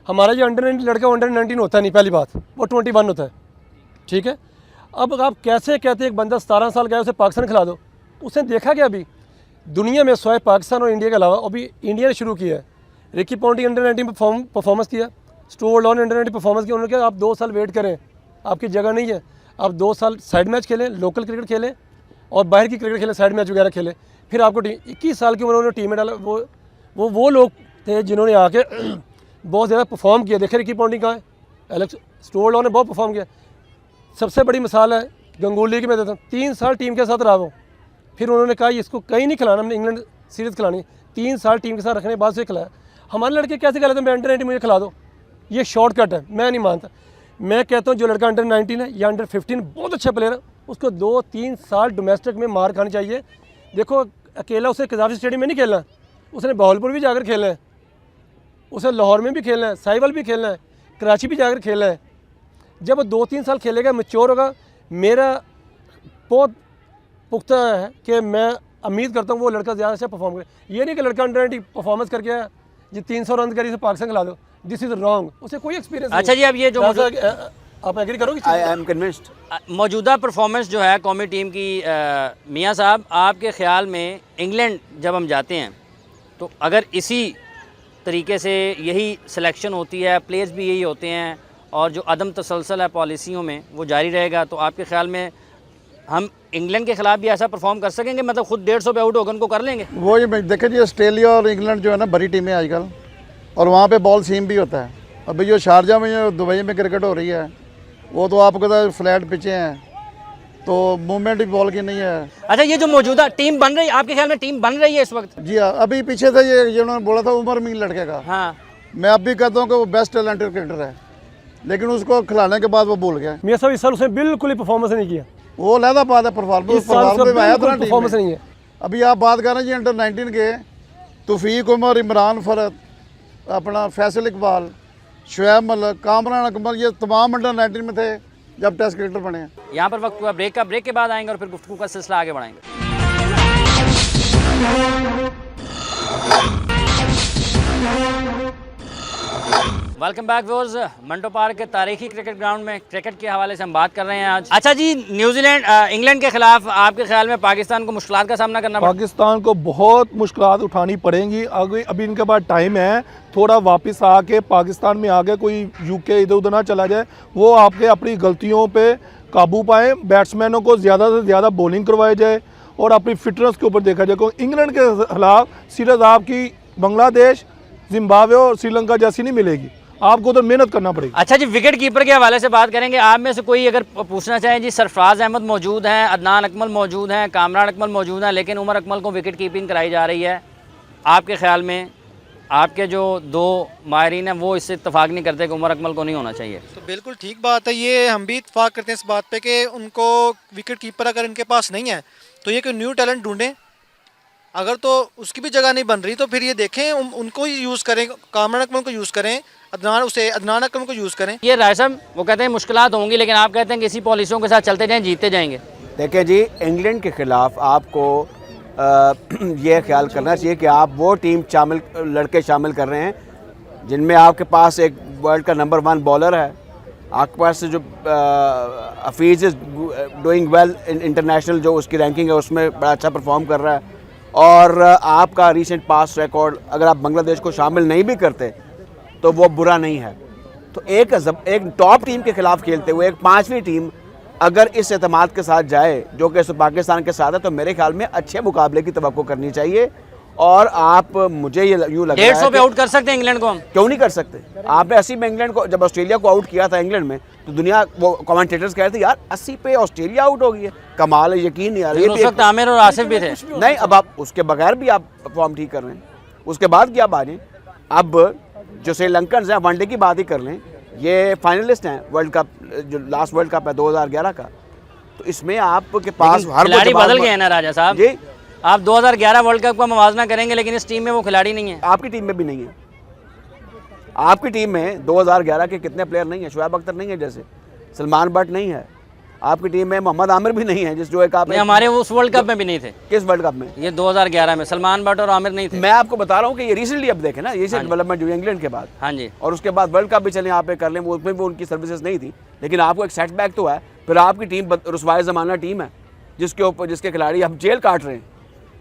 हमारा ये अंडर 90 लड़का अंडर 19 होता नहीं, पहली बात वो 21 होता है। ठीक है, अब आप कैसे कहते हैं एक बंदा 17 साल का है उसे पाकिस्तान खिला दो? उसने देखा कि अभी दुनिया में स्वाय पाकिस्तान और इंडिया के अलावा अभी इंडिया ने शुरू किया है। रिकी पॉन्टिंग अंडर 19 परफॉर्मेंस किया, स्टुअर्ट लॉ ने अंडर 19 परफॉर्मेंस किया। उन्होंने कहा आप 2 साल वेट करें, आपकी जगह नहीं है, आप 2 साल साइड मैच खेलें, लोकल क्रिकेट खेलें और बाहर की क्रिकेट खेलें, साइड मैच वगैरह खेलें, फिर आपको 21 साल की उम्र उन्होंने टीम में डाला। वो लोग थे जिन्होंने आके बहुत ज़्यादा परफॉर्म किया। देखे रिकी पॉन्टिंग कहाँ है, एलेक्स स्टुअर्ट लॉ ने बहुत परफॉर्म किया। सबसे बड़ी मिसाल है गंगोली की, मैं देता हूँ 3 साल टीम के साथ रहा वो, फिर उन्होंने कहा इसको कहीं नहीं खिलाना, हमने इंग्लैंड सीरीज़ खिलानी, 3 साल टीम के साथ रखने के बाद से खिलाया। हमारे लड़के कैसे कहते हैं अंडर 19 मुझे खिला दो, ये शॉर्टकट है, मैं नहीं मानता। मैं कहता हूँ जो लड़का अंडर 19 है या अंडर 15 बहुत अच्छा प्लेयर है, उसको 2-3 साल डोमेस्टिक में मार खानी चाहिए। देखो अकेला उसे कज़ाफ़ी स्टेडियम में नहीं खेलना, उसने बहावलपुर भी जाकर खेलना है, उसे लाहौर में भी खेलना है, साहिवाल भी खेलना है, कराची भी जाकर खेलना है। जब वो 2-3 साल खेलेगा, मैच्योर होगा, मेरा बहुत पुख्ता है कि मैं उम्मीद करता हूँ वो लड़का ज़्यादा अच्छा परफॉर्म करे। ये नहीं कि लड़का अंडर 20 परफॉर्मेंस करके आया जी 300 रन करी से पाकिस्तान खिला दो, दिस इज़ रॉन्ग, उसे कोई एक्सपीरियंस अच्छा जी, अब ये जो आप एग्री करोगे? I am convinced. मौजूदा परफॉर्मेंस जो है कौमी टीम की, मियाँ साहब आपके ख़्याल में इंग्लैंड जब हम जाते हैं तो अगर इसी तरीके से यही सिलेक्शन होती है, प्लेयर्स भी यही होते हैं और जो अदम तसलसल है पॉलिसियों में वो जारी रहेगा, तो आपके ख़्याल में हम इंग्लैंड के ख़िलाफ़ भी ऐसा परफॉर्म कर सकेंगे, मतलब खुद 150 पे आउट होकर उनको कर लेंगे? वो ही देखें जी, ऑस्ट्रेलिया और इंग्लैंड जो है ना बड़ी टीमें आजकल, और वहाँ पे बॉल सीम भी होता है। अभी जो शारजा में जो दुबई में क्रिकेट हो रही है वो तो आपको पता है फ्लैट पिचें हैं, तो मूवमेंट भी बॉल की नहीं है। अच्छा, ये जो मौजूदा टीम बन रही है, आपके ख्याल में टीम बन रही है इस वक्त? जी हाँ, अभी पीछे से ये उन्होंने बोला था उमर मीन लड़के का, हाँ, मैं अब भी कहता हूँ कि वो बेस्ट टैलेंटेड क्रिकेटर है, लेकिन उसको खिलाने के बाद वो भूल गया। मियां साहब इस साल उसने बिल्कुल ही परफॉर्मेंस नहीं किया, वो लहदा बात है, परफॉर्मेंस नहीं है। अभी आप बात कर रहे हैं जी अंडर 19 के, तौफीक उमर, इमरान फरत, अपना फैसल इकबाल, शुएब मलिक, कामरान अकमल, ये तमाम अंडर 19 में थे जब टेस्ट क्रिकेटर बने हैं। यहाँ पर वक्त हुआ ब्रेक का, ब्रेक के बाद आएंगे और फिर गुफ्तगू का सिलसिला आगे बढ़ाएंगे। Welcome back viewers, Manto park के तारीखी क्रिकेट ग्राउंड में क्रिकेट के हवाले से हम बात कर रहे हैं आज। अच्छा जी, न्यूजीलैंड इंग्लैंड के खिलाफ आपके ख्याल में पाकिस्तान को मुश्किलात का सामना करना पड़ेगा? पाकिस्तान को बहुत मुश्किलात उठानी पड़ेंगी। अभी इनके पास टाइम है, थोड़ा वापस आके पाकिस्तान में आगे कोई यूके इधर उधर ना चला जाए, वो आपके अपनी गलतियों पे काबू पाएँ, बैट्समैनों को ज़्यादा से ज़्यादा बॉलिंग करवाई जाए और अपनी फिटनेस के ऊपर देखा जाए। क्योंकि इंग्लैंड के खिलाफ सीरीज आपकी बांग्लादेश, जिम्बाब्वे और श्रीलंका जैसी नहीं मिलेगी, आपको तो मेहनत करना पड़ेगी। अच्छा जी, विकेट कीपर के हवाले से बात करेंगे। आप में से कोई अगर पूछना चाहें जी, सरफराज अहमद मौजूद हैं, अदनान अकमल मौजूद हैं, कामरान अकमल मौजूद हैं, लेकिन उमर अकमल को विकेट कीपिंग कराई जा रही है। आपके ख्याल में आपके जो दो माहिरीन हैं वो इससे इत्तेफाक नहीं करते कि उमर अकमल को नहीं होना चाहिए? तो बिल्कुल ठीक बात है, ये हम भी इत्तेफाक करते हैं इस बात पे कि उनको विकेट कीपर अगर इनके पास नहीं है तो ये कोई न्यू टैलेंट ढूंढें। अगर तो उसकी भी जगह नहीं बन रही तो फिर ये देखें उनको ही यूज़ करें, कामरान अकमल को यूज़ करें, अदनान अकमल को यूज़ करें। ये राय साहब वो कहते हैं मुश्किलात होंगी, लेकिन आप कहते हैं कि इसी पॉलिसियों के साथ चलते जाएं, जीतते जाएंगे। देखिए जी, इंग्लैंड के ख़िलाफ़ आपको ये ख्याल करना चाहिए कि आप वो टीम लड़के शामिल कर रहे हैं जिनमें आपके पास एक वर्ल्ड का नंबर 1 बॉलर है, आपके पास जो Hafeez is doing well in international, जो उसकी रैंकिंग है उसमें बड़ा अच्छा परफॉर्म कर रहा है, और आपका रीसेंट पास रिकॉर्ड अगर आप बांग्लादेश को शामिल नहीं भी करते तो वो बुरा नहीं है। तो एक टॉप टीम के खिलाफ खेलते हुए एक 5वीं टीम अगर इस एतमाद के साथ जाए जो कि पाकिस्तान के साथ है, तो मेरे ख्याल में अच्छे मुकाबले की तवक्को करनी चाहिए। और आप, मुझे ये यूँ लग रहा है 150 पे आउट कर सकते हैं इंग्लैंड को हम? क्यों नहीं कर सकते? आपने 80 में इंग्लैंड को, जब ऑस्ट्रेलिया को आउट किया था इंग्लैंड में, तो दुनिया वो कमेंटेटर्स कह रहे थे यार 80 पे ऑस्ट्रेलिया आउट हो गई है, कमाल है, यकीन नहीं आ रहा है। उस वक्त आमिर और आसिफ भी थे। नहीं, अब आप उसके बगैर भी आप फॉर्म ठीक कर रहे हैं, उसके बाद क्या बात है। अब जो श्रीलंकन हैं, वनडे की बात ही कर लें, ये फाइनलिस्ट हैं वर्ल्ड कप, जो लास्ट वर्ल्ड कप है 2011 का, तो इसमें आपके पास हर खिलाड़ी बदल गए हैं ना राजा साहब जी। आप 2011 वर्ल्ड कप का मुवाजना करेंगे, लेकिन इस टीम में वो खिलाड़ी नहीं है। आपकी टीम में भी नहीं है। आपकी टीम में 2011 के कितने प्लेयर नहीं है? शुएब अख्तर नहीं है, जैसे सलमान बट नहीं है, आपकी टीम में मोहम्मद आमिर भी नहीं है, जिस जो एक आप हमारे उस वर्ल्ड कप में भी नहीं थे। किस वर्ल्ड कप में? ये 2011 में सलमान बट और आमिर नहीं थे। मैं आपको बता रहा हूँ कि ये रिसेंटली अब देखें ना, ये डेवलपमेंट हुई इंग्लैंड के बाद। हाँ जी। और उसके बाद वर्ल्ड कप भी चले यहाँ पे कर लें, उसमें भी उनकी सर्विसेज नहीं थी, लेकिन आपको एक सेटबैक तो है। फिर आपकी टीम रुसवाए ज़माना टीम है जिसके खिलाड़ी अब जेल काट रहे हैं।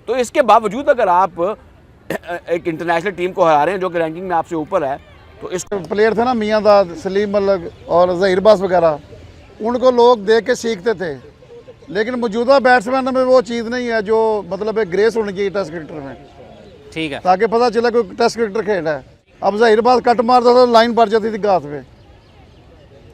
तो इसके बावजूद अगर आप एक इंटरनेशनल टीम को हरा रहे हैं जो कि रैंकिंग में आपसे ऊपर है, तो इस प्लेयर थे ना मियां दाद, सलीम मलिक और ज़हीरबाज वगैरह, उनको लोग देख के सीखते थे, लेकिन मौजूदा बैट्समैन में वो चीज़ नहीं है जो मतलब एक ग्रेस होनी चाहिए टेस्ट क्रिकेटर में। ठीक है, ताकि पता चले कोई टेस्ट क्रिकेटर खेल है। अब ज़हीरबाज कट मारता था, लाइन पड़ जाती थी घास पे,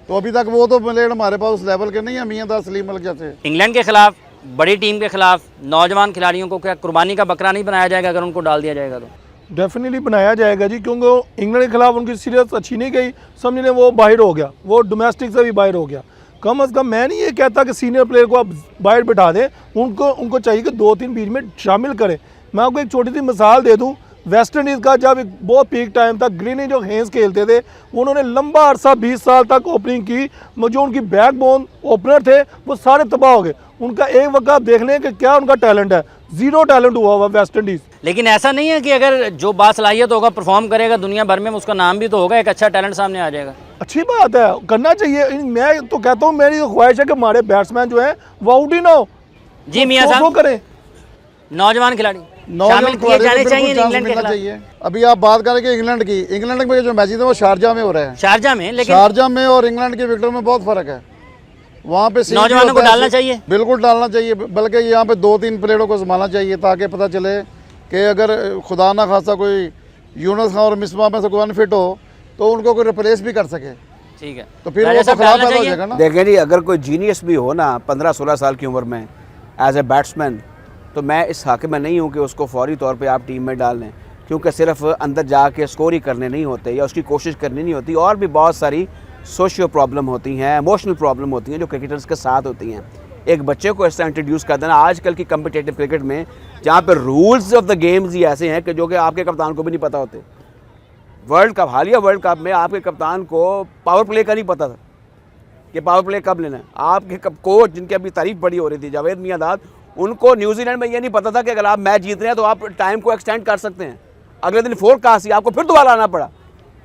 तो अभी तक वो तो प्लेयर हमारे पास उस लेवल के नहीं है मियां दाद, सलीम मलिक जैसे। इंग्लैंड के खिलाफ, बड़ी टीम के खिलाफ नौजवान खिलाड़ियों को क्या कुर्बानी का बकरा नहीं बनाया जाएगा अगर उनको डाल दिया जाएगा तो? डेफिनेटली बनाया जाएगा जी, क्योंकि इंग्लैंड के खिलाफ उनकी सीरीज अच्छी नहीं गई, समझने वो बाहर हो गया, वो डोमेस्टिक से भी बाहर हो गया। कम अज़ कम मैं नहीं ये कहता कि सीनियर प्लेयर को आप बाहर बिठा दें, उनको चाहिए कि 2-3 बीच में शामिल करें। मैं आपको एक छोटी सी मिसाल दे दूं, वेस्ट इंडीज़ का जब एक बहुत पीक टाइम था, ग्रीनी जो हेंस खेलते थे, उन्होंने लंबा अरसा 20 साल तक ओपनिंग की, जो उनकी बैकबोन ओपनर थे वो सारे तबाह हो गए। उनका एक वक्त आप देख लें कि क्या उनका टैलेंट है, ज़ीरो टैलेंट हुआ हुआ वेस्ट इंडीज़। लेकिन ऐसा नहीं है कि अगर जो बासलाहियत होगा परफॉर्म करेगा दुनिया भर में, उसका नाम भी तो होगा, एक अच्छा टैलेंट सामने आ जाएगा। अच्छी बात है, करना चाहिए। मैं तो कहता हूँ, मेरी तो ख्वाहिश है कि हमारे बैट्समैन जो हैं वो आउट ही ना हो। जी मियां साहब, करें नौजवान खिलाड़ी शामिल किए जाने चाहिए इंग्लैंड के खिलाफ। अभी आप बात करें कि इंग्लैंड में जो मैचेस है वो शारजा में हो रहे हैं, शारजा में, लेकिन शारजा में और इंग्लैंड के विकेटों में बहुत फर्क है। वहाँ पे नौजवानों को डालना चाहिए, बिल्कुल डालना चाहिए, बल्कि यहाँ पे 2-3 प्लेयरों को संभालना चाहिए ताकि पता चले कि अगर खुदा ना खासा कोई यूनुस खान और मिसबा में से कोई अनफिट हो तो उनको कोई रिप्लेस भी कर सके। ठीक है, तो फिर वो तो खराब पैदा हो जाएगा ना। देखें जी, अगर कोई जीनियस भी हो ना 15-16 साल की उम्र में एज ए बैट्समैन, तो मैं इस हक़ में नहीं हूँ कि उसको फौरी तौर पे आप टीम में डाल लें, क्योंकि सिर्फ अंदर जाके स्कोर ही करने नहीं होते या उसकी कोशिश करनी नहीं होती, और भी बहुत सारी सोशियो प्रॉब्लम होती हैं, इमोशनल प्रॉब्लम होती हैं जो क्रिकेटर्स के साथ होती हैं। एक बच्चे को इस तरह इंट्रोड्यूस कर देना आजकल की कम्पिटेटिव क्रिकेट में, जहाँ पर रूल्स ऑफ द गेम्स ही ऐसे हैं कि जो कि आपके कप्तान को भी नहीं पता होते। वर्ल्ड कप, हालिया वर्ल्ड कप में आपके कप्तान को पावर प्ले का नहीं पता था कि पावर प्ले कब लेना है। आपके कोच जिनकी अभी तारीफ बड़ी हो रही थी, जावेद मियांदाद, उनको न्यूजीलैंड में ये नहीं पता था कि अगर आप मैच जीत रहे हैं तो आप टाइम को एक्सटेंड कर सकते हैं। अगले दिन फोरकास्ट ही आपको फिर दोबारा आना पड़ा।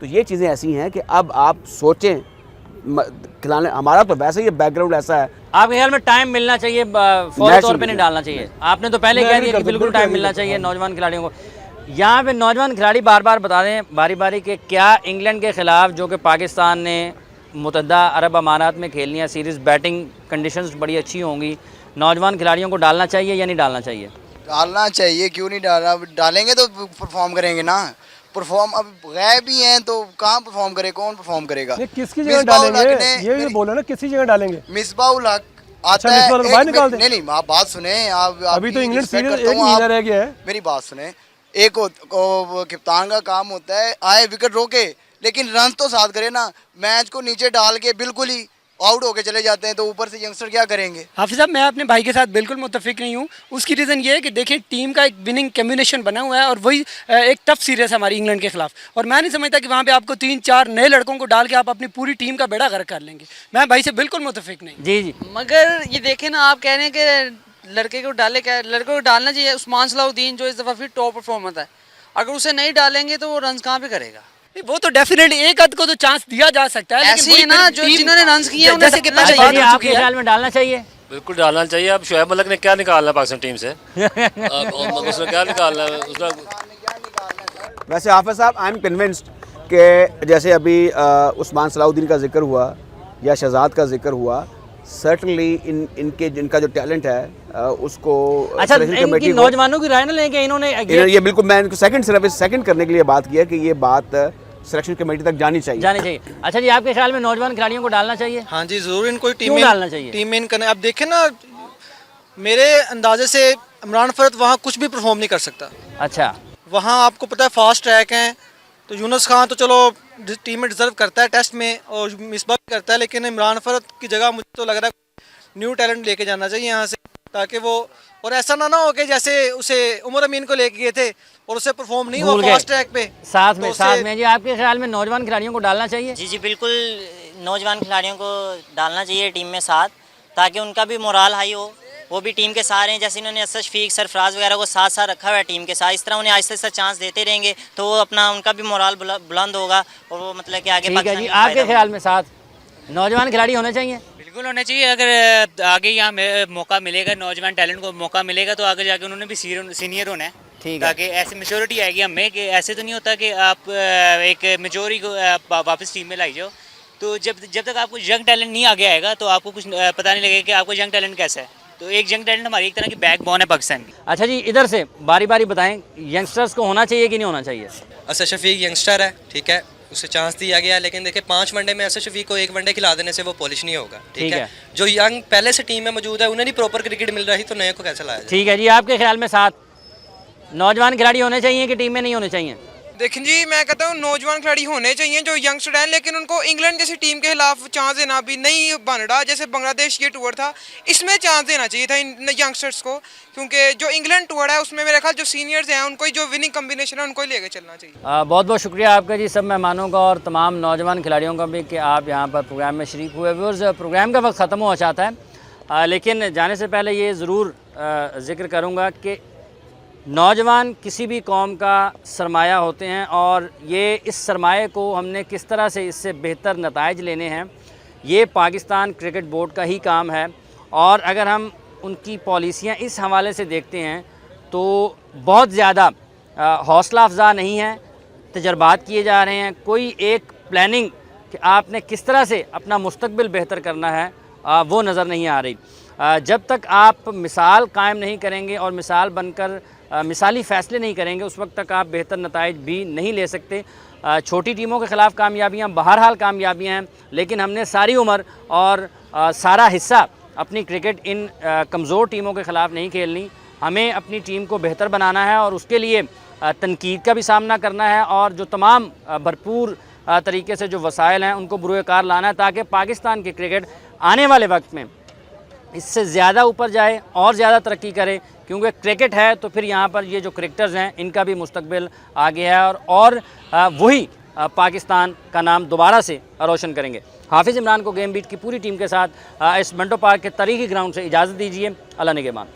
तो ये चीज़ें ऐसी हैं कि अब आप सोचें खिलाने, हमारा तो वैसे ही बैकग्राउंड ऐसा है। आपके ख्याल में टाइम मिलना चाहिए, फौरी तौर पे नहीं डालना चाहिए? आपने तो पहले कह दिया कि बिल्कुल टाइम मिलना चाहिए नौजवान खिलाड़ियों को। यहाँ पे नौजवान खिलाड़ी बार बार बता दें बारी बारी कि क्या इंग्लैंड के ख़िलाफ़ जो कि पाकिस्तान ने मुत्तहदा अरब अमारात में खेलनी है सीरीज़, बैटिंग कंडीशंस बड़ी अच्छी होंगी, नौजवान खिलाड़ियों को डालना चाहिए या नहीं डालना चाहिए? डालना चाहिए, क्यों नहीं डालना, डालेंगे तो परफॉर्म करेंगे ना। परफॉर्म अब गए भी हैं तो कहाँ परफॉर्म करे, कौन परफॉर्म करेगा? किसकी जगह डालेंगे, ये बोलो ना, किसी जगह डालेंगे। मिसबाउल हक आता है, नहीं, आप बात सुने, आप अभी तो इंग्लैंड सीरीज एक महीना रह गया है। मेरी बात सुने, एक कप्तान का काम होता है आए विकेट रोके, लेकिन रन तो साथ करे ना। मैच को नीचे डाल के बिल्कुल ही आउट होके चले जाते हैं तो ऊपर से यंगस्टर क्या करेंगे? हाफिज साहब, मैं अपने भाई के साथ बिल्कुल मुत्तफिक नहीं हूँ। उसकी रीज़न ये है कि देखिए टीम का एक विनिंग कम्बिनेशन बना हुआ है और वही एक टफ सीरीज है हमारी इंग्लैंड के खिलाफ, और मैं नहीं समझता कि वहाँ पे आपको 3-4 नए लड़कों को डाल के आप अपनी पूरी टीम का बेड़ा गर्क कर लेंगे। मैं भाई से बिल्कुल मुत्तफिक नहीं। जी जी, मगर ये देखें ना, आप कह रहे हैं कि लड़के को डाले, क्या लड़के को डालना चाहिए। उस्मान सलाउद्दीन जो इस दफ़ा फिर टॉप परफॉर्मर है, अगर उसे नहीं डालेंगे तो वो रन कहाँ पे करेगा? वो तो डेफिनेटली एक आध को तो चांस दिया जा सकता है, ऐसे ही ना जो जिन्होंने रन्स किए हैं उनमें से कितना चाहिए? आपके ख्याल में डालना चाहिए? बिल्कुल डालना चाहिए। अब शुएब मलिक ने क्या निकालना पाकिस्तान टीम से? उसने क्या निकालना है उसका? वैसे हाफिज साहब, आई एम कन्विंस्ड कि जैसे अभी उस्मान सलाउद्दीन का जिक्र हुआ या शहजाद का जिक्र हुआ, सर्टनली इनके जिनका जो टैलेंट है उसको अच्छा, इनकी नौजवानों की राय ना लें कि इन्होंने ये बिल्कुल, मैं इनको सेकंड करने के लिए बात किया कि ये बात सिलेक्शन कमेटी तक जानी चाहिए। अच्छा जी, आपके ख्याल में नौजवान खिलाड़ियों को डालना चाहिए? हाँ जी, ज़रूर इनको टीम में डालना चाहिए, टीम में करने। अब देखें ना, मेरे अंदाजे से इमरान फरत वहाँ कुछ भी परफॉर्म नहीं कर सकता। अच्छा, वहाँ आपको पता है फास्ट ट्रैक हैं, तो यूनुस खान तो चलो टीम में डिजर्व करता है टेस्ट में और मिसबा भी करता है, लेकिन इमरान फरत की जगह मुझे तो लग रहा है न्यू टैलेंट लेके जाना चाहिए यहाँ से, ताकि वो, और ऐसा ना हो कि जैसे उसे उमर अमीन को लेके गए थे और उसे परफॉर्म नहीं हुआ फास्ट ट्रैक पे साथ में। जी, आपके ख्याल में नौजवान खिलाड़ियों को डालना चाहिए? जी जी बिल्कुल, नौजवान खिलाड़ियों को डालना चाहिए टीम में साथ, ताकि उनका भी मोराल हाई हो, वो भी टीम के साथ हैं। जैसे इन्होंने असद शफीक, सरफराज वगैरह को साथ साथ रखा हुआ है टीम के साथ, इस तरह उन्हें आहिस्ता आहिस्ता चांस देते रहेंगे तो वो अपना, उनका भी मोराल बुलंद होगा और वो मतलब कि आगे। ठीक है जी, आपके ख्याल में साथ नौजवान खिलाड़ी होने चाहिए? बिल्कुल होना चाहिए। अगर आगे यहाँ मौका मिलेगा, नौजवान टैलेंट को मौका मिलेगा तो आगे जाके उन्होंने भी सीनियर होना है। ठीक है, ताकि ऐसे मेच्योरिटी आएगी हमें कि ऐसे तो नहीं होता कि आप एक मेच्योरिटी को वापस टीम में लाई जाओ। तो जब तक आपको यंग टैलेंट नहीं आगे आएगा तो आपको कुछ पता नहीं लगेगा कि आपको यंग टैलेंट कैसा है। तो एक यंग टैलेंट हमारी एक तरह की बैकबोन है पाकिस्तान की। अच्छा जी, इधर से बारी बारी बताएं, यंगस्टर्स को होना चाहिए कि नहीं होना चाहिए? असद शफीक यंगस्टर है, ठीक है, उसे चांस दिया गया, लेकिन देखिए 5 वनडे में असद शफीक को 1 वनडे खिला देने से वो पॉलिश नहीं होगा। ठीक है, जो यंग पहले से टीम में मौजूद है उन्हें नहीं प्रॉपर क्रिकेट मिल रही तो नए को कैसे लाया जाए? ठीक है जी, आपके ख्याल में साथ नौजवान खिलाड़ी होने चाहिए कि टीम में नहीं होने चाहिए? देखें जी, मैं कहता हूँ नौजवान खिलाड़ी होने चाहिए जो यंगस्टर हैं, लेकिन उनको इंग्लैंड जैसी टीम के खिलाफ चांस देना भी नहीं बन रहा। जैसे बांग्लादेश ये टूर था, इसमें चांस देना चाहिए था इन यंगस्टर्स को, क्योंकि जो इंग्लैंड टूर है उसमें मेरे ख्याल जो सीनियर्स हैं उनको ही जो विनिंग कम्बिनेशन है उनको ही लेकर चलना चाहिए। बहुत बहुत शुक्रिया आपका जी, सब मेहमानों का और तमाम नौजवान खिलाड़ियों का भी कि आप यहाँ पर प्रोग्राम में शरीक हुए। व्यूअर्स, प्रोग्राम का वक्त ख़त्म हो जाता है, लेकिन जाने से पहले ये ज़रूर ज़िक्र करूँगा कि नौजवान किसी भी कौम का सरमाया होते हैं और ये इस सरमाए को हमने किस तरह से इससे बेहतर नताइज लेने हैं, ये पाकिस्तान क्रिकेट बोर्ड का ही काम है। और अगर हम उनकी पॉलिसियाँ इस हवाले से देखते हैं तो बहुत ज़्यादा हौसला अफजा नहीं है, तजर्बात किए जा रहे हैं, कोई एक प्लानिंग कि आपने किस तरह से अपना मुस्तकबिल बेहतर करना है वो नज़र नहीं आ रही। जब तक आप मिसाल कायम नहीं करेंगे और मिसाल बनकर मिसाली फ़ैसले नहीं करेंगे, उस वक्त तक आप बेहतर नताइज भी नहीं ले सकते। छोटी टीमों के ख़िलाफ़ कामयाबियाँ बहरहाल कामयाबियाँ हैं, लेकिन हमने सारी उम्र और सारा हिस्सा अपनी क्रिकेट इन कमज़ोर टीमों के ख़िलाफ़ नहीं खेलनी। हमें अपनी टीम को बेहतर बनाना है और उसके लिए तनकीद का भी सामना करना है और जो तमाम भरपूर तरीके से जो वसाइल हैं उनको बुरुएकार लाना है, ताकि पाकिस्तान की क्रिकेट आने वाले वक्त में इससे ज़्यादा ऊपर जाए और ज़्यादा तरक्की करे। क्योंकि क्रिकेट है तो फिर यहाँ पर ये जो क्रिकेटर्स हैं इनका भी मुस्तकबिल आगे है और वही पाकिस्तान का नाम दोबारा से रोशन करेंगे। हाफिज़ इमरान को गेम बीट की पूरी टीम के साथ इस मंटो पार्क के तारीखी ग्राउंड से इजाज़त दीजिए। अल्लाह निगहबान।